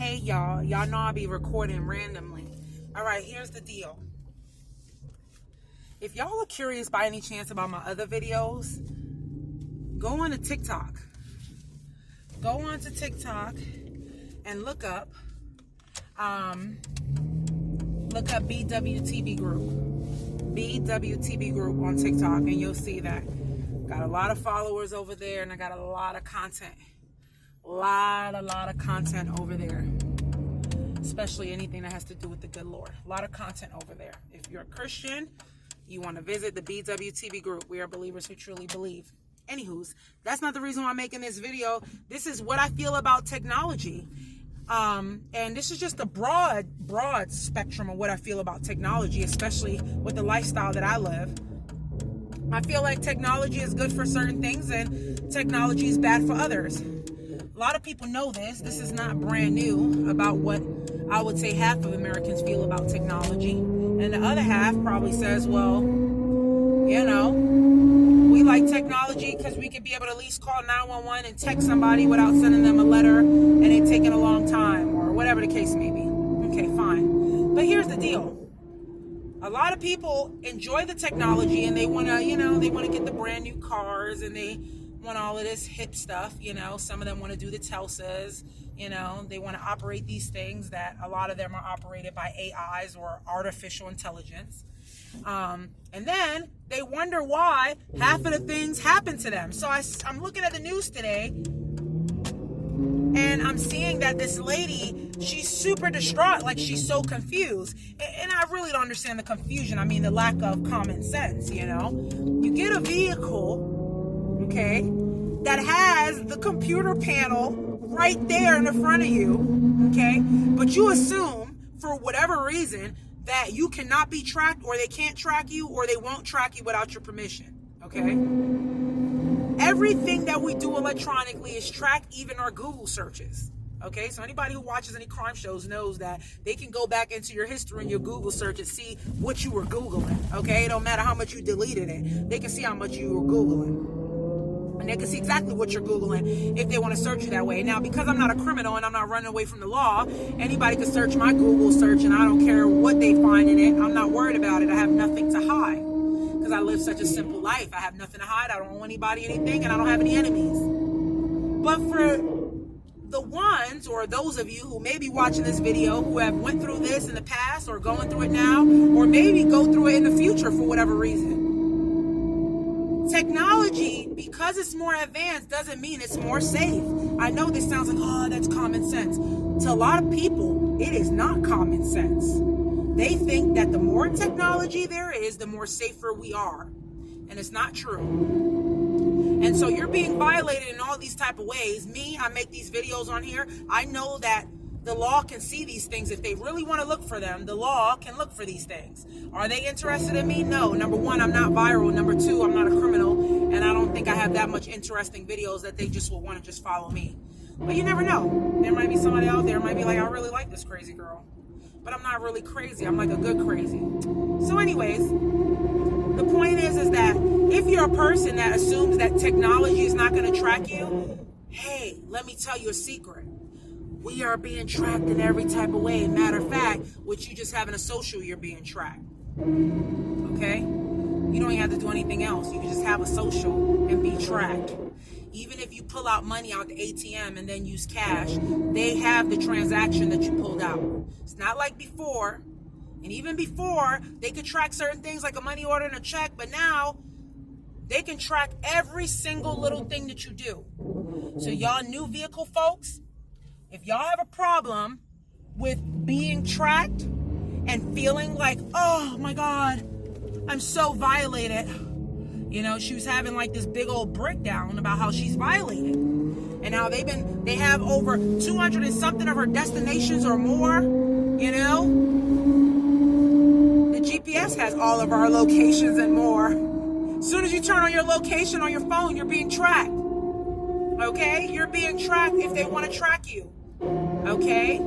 Hey y'all know I'll be recording randomly. All right, here's the deal. If y'all are curious by any chance about my other videos, go on to TikTok. Go on to TikTok and look up BWTB Group. BWTB Group on TikTok, and you'll see that. Got a lot of followers over there, and I got a lot of content. A lot of content over there. Especially anything that has to do with the good Lord. A lot of content over there. If you're a Christian, you want to visit the BWTB Group. We are believers who truly believe. Anywho's, that's not the reason why I'm making this video. This is what I feel about technology. And this is just a broad spectrum of what I feel about technology, especially with the lifestyle that I live. I feel like technology is good for certain things and technology is bad for others. A lot of people know this. This is not brand new about what I would say half of Americans feel about technology. And the other half probably says, well, you know, we like technology because we could be able to at least call 911 and text somebody without sending them a letter and it taking a long time or whatever the case may be. Okay, fine. But here's the deal. A lot of people enjoy the technology and they want to, they want to get the brand new cars and they want all of this hip stuff, Some of them want to do the Telsas, they want to operate these things that a lot of them are operated by AIs or artificial intelligence. And then they wonder why half of the things happen to them. So I'm looking at the news today and I'm seeing that this lady, she's super distraught, like she's so confused. And I really don't understand the confusion. I mean, the lack of common sense, You get a vehicle, okay, that has the computer panel right there in the front of you, okay, but you assume for whatever reason that you cannot be tracked or they can't track you or they won't track you without your permission, okay? Everything that we do electronically is tracked, even our Google searches, okay? So anybody who watches any crime shows knows that they can go back into your history and your Google search and see what you were Googling, okay? It don't matter how much you deleted it. They can see how much you were Googling. And they can see exactly what you're Googling if they want to search you that way. Now, because I'm not a criminal and I'm not running away from the law, anybody can search my Google search and I don't care what they find in it. I'm not worried about it. I have nothing to hide because I live such a simple life. I have nothing to hide. I don't owe anybody anything and I don't have any enemies. But for the ones or those of you who may be watching this video who have went through this in the past or going through it now or maybe go through it in the future for whatever reason, technology, because it's more advanced, doesn't mean it's more safe. I know this sounds like, oh, that's common sense. To a lot of people, it is not common sense. They think that the more technology there is, the more safer we are. And it's not true. And so you're being violated in all these type of ways. Me, I make these videos on here. I know that the law can see these things. If they really want to look for them, the law can look for these things. Are they interested in me? No. Number one, I'm not viral. Number two, I'm not a criminal. And I don't think I have that much interesting videos that they just will want to just follow me. But you never know. There might be somebody out there might be like, I really like this crazy girl. But I'm not really crazy. I'm like a good crazy. So anyways, the point is that if you're a person that assumes that technology is not going to track you, hey, let me tell you a secret. We are being tracked in every type of way. Matter of fact, with you just having a social, you're being tracked. Okay? You don't even have to do anything else. You can just have a social and be tracked. Even if you pull out money out the ATM and then use cash, they have the transaction that you pulled out. It's not like before. And even before, they could track certain things like a money order and a check, but now they can track every single little thing that you do. So y'all new vehicle folks, if y'all have a problem with being tracked and feeling like, oh my God, I'm so violated. She was having like this big old breakdown about how she's violated. And how they have over 200 and something of her destinations or more, The GPS has all of our locations and more. As soon as you turn on your location on your phone, you're being tracked. Okay? You're being tracked if they want to track you. Okay?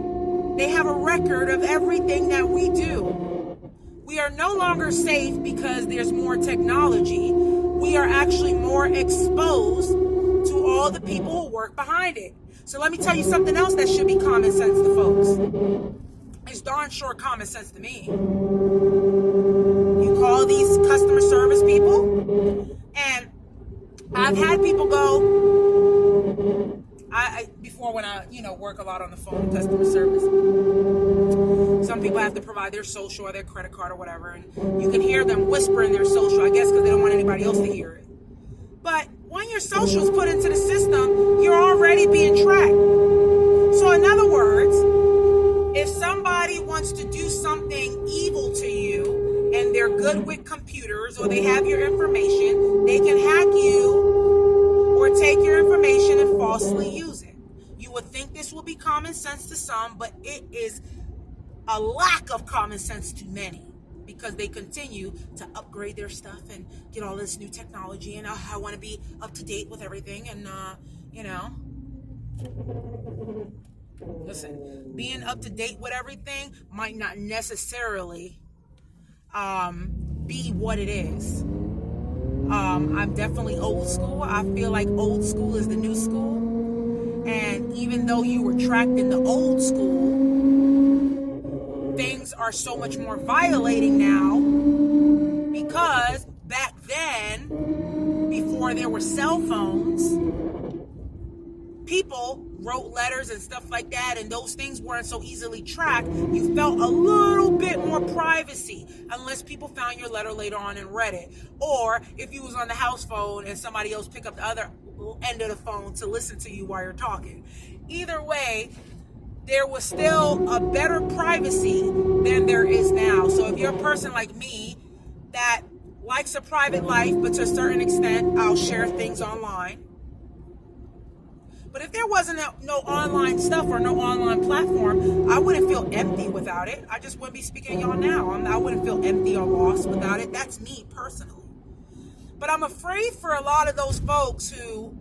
They have a record of everything that we do. We are no longer safe because there's more technology. We are actually more exposed to all the people who work behind it. So let me tell you something else that should be common sense to folks. It's darn sure common sense to me. You call these customer service people, and I've had people go, before when I, work a lot on the phone, customer service. Some people have to provide their social or their credit card or whatever, and you can hear them whispering their social, I guess because they don't want anybody else to hear it. But when your social is put into the system, you're already being tracked. So in other words, if somebody wants to do something evil to you and they're good with computers or they have your information, they can hack you or take your information and falsely use it. You would think this will be common sense to some, but it is a lack of common sense to many because they continue to upgrade their stuff and get all this new technology, and I want to be up to date with everything, and listen, being up to date with everything might not necessarily be what it is. I'm definitely old school. I feel like old school is the new school. And even though you were tracked in the old school, things are so much more violating now because back then, before there were cell phones, people wrote letters and stuff like that, and those things weren't so easily tracked. You felt a little bit more privacy unless people found your letter later on and read it, or if you was on the house phone and somebody else picked up the other end of the phone to listen to you while you're talking. Either way, there was still a better privacy than there is now. So if you're a person like me that likes a private life, but to a certain extent, I'll share things online. But if there wasn't no online stuff or no online platform, I wouldn't feel empty without it. I just wouldn't be speaking to y'all now. I wouldn't feel empty or lost without it. That's me personally. But I'm afraid for a lot of those folks who,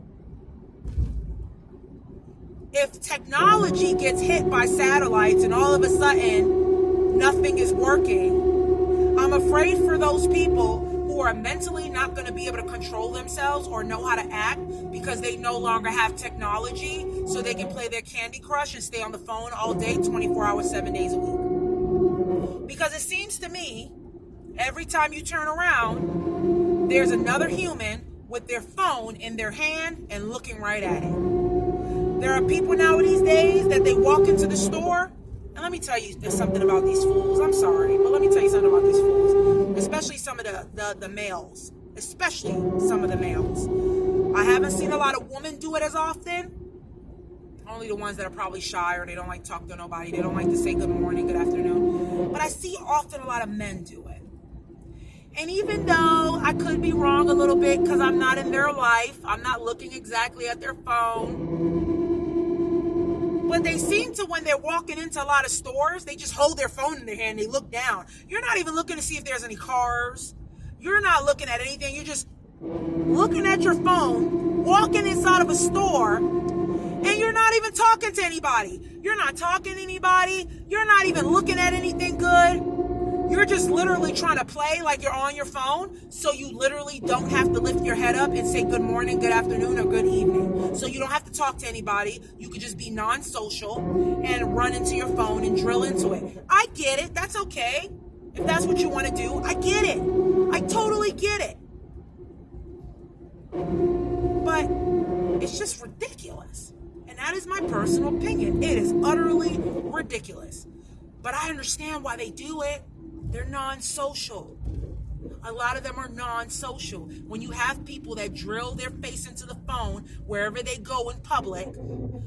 if technology gets hit by satellites and all of a sudden nothing is working, I'm afraid for those people who are mentally not going to be able to control themselves or know how to act because they no longer have technology, so they can play their Candy Crush and stay on the phone all day, 24 hours, 7 days a week. Because it seems to me, every time you turn around, there's another human with their phone in their hand and looking right at it. There are people now these days that they walk into the store, and let me tell you something about these fools. I'm sorry, but let me tell you something about these fools, especially some of the males, especially some of the males. I haven't seen a lot of women do it as often. Only the ones that are probably shy or they don't like to talk to nobody. They don't like to say good morning, good afternoon. But I see often a lot of men do it. And even though I could be wrong a little bit because I'm not in their life, I'm not looking exactly at their phone. But they seem to, when they're walking into a lot of stores, they just hold their phone in their hand. They look down. You're not even looking to see if there's any cars. You're not looking at anything. You're just looking at your phone, walking inside of a store, and you're not even talking to anybody. You're not talking to anybody. You're not even looking at anything good. You're just literally trying to play like you're on your phone, so you literally don't have to lift your head up and say good morning, good afternoon, or good evening. So you don't have to talk to anybody. You could just be non-social and run into your phone and drill into it. I get it. That's okay. If that's what you want to do, I get it. I totally get it. But it's just ridiculous. And that is my personal opinion. It is utterly ridiculous. But I understand why they do it. They're non-social. A lot of them are non-social. When you have people that drill their face into the phone wherever they go in public,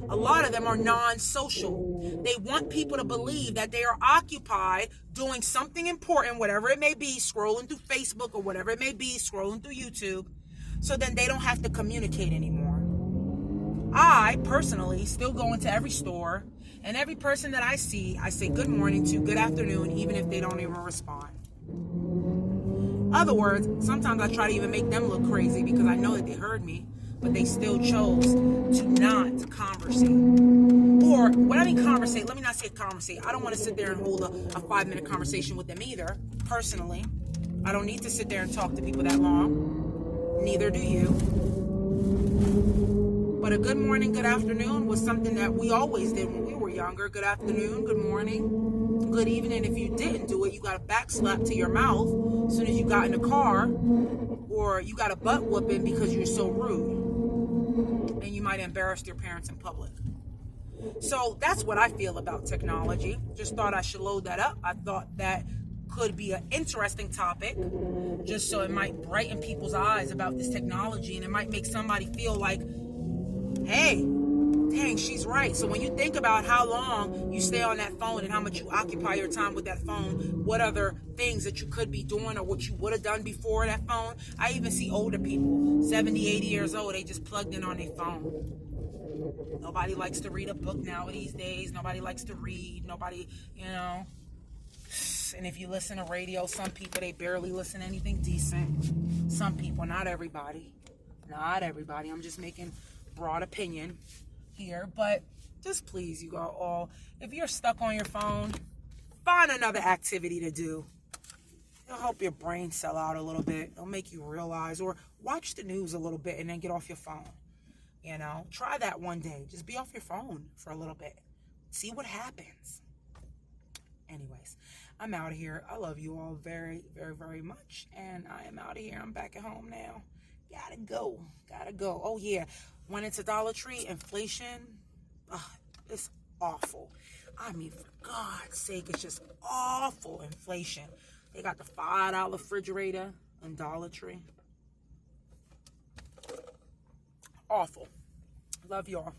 a lot of them are non-social. They want people to believe that they are occupied doing something important, whatever it may be, scrolling through Facebook or whatever it may be, scrolling through YouTube, so then they don't have to communicate anymore. I personally still go into every store, and every person that I see, I say good morning to, good afternoon, even if they don't even respond. Other words, sometimes I try to even make them look crazy because I know that they heard me, but they still chose to not conversate. Or, when I mean conversate, let me not say conversate. I don't want to sit there and hold a 5-minute conversation with them either, personally. I don't need to sit there and talk to people that long. Neither do you. But a good morning, good afternoon was something that we always did when we were younger, good afternoon, good morning, good evening. If you didn't do it, you got a back slap to your mouth as soon as you got in the car, or you got a butt whooping because you're so rude, and you might embarrass your parents in public. So that's what I feel about technology. Just thought I should load that up. I thought that could be an interesting topic, just so it might brighten people's eyes about this technology, and it might make somebody feel like, hey, dang, she's right. So when you think about how long you stay on that phone and how much you occupy your time with that phone, what other things that you could be doing or what you would have done before that phone. I even see older people, 70, 80 years old, they just plugged in on their phone. Nobody likes to read a book now these days. Nobody likes to read. Nobody, And if you listen to radio, some people, they barely listen to anything decent. Some people, not everybody. Not everybody. I'm just making broad opinion here. But just please, you all, if you're stuck on your phone, find another activity to do. It'll help your brain sell out a little bit. It'll make you realize, or watch the news a little bit and then get off your phone. Try that one day. Just be off your phone for a little bit. See what happens. Anyways, I'm out of here. I love you all very, very, very much. And I am out of here. I'm back at home now. Gotta go. Oh, yeah. When it's a Dollar Tree, inflation, it's awful. I mean, for God's sake, it's just awful inflation. They got the $5 refrigerator in Dollar Tree. Awful. Love y'all.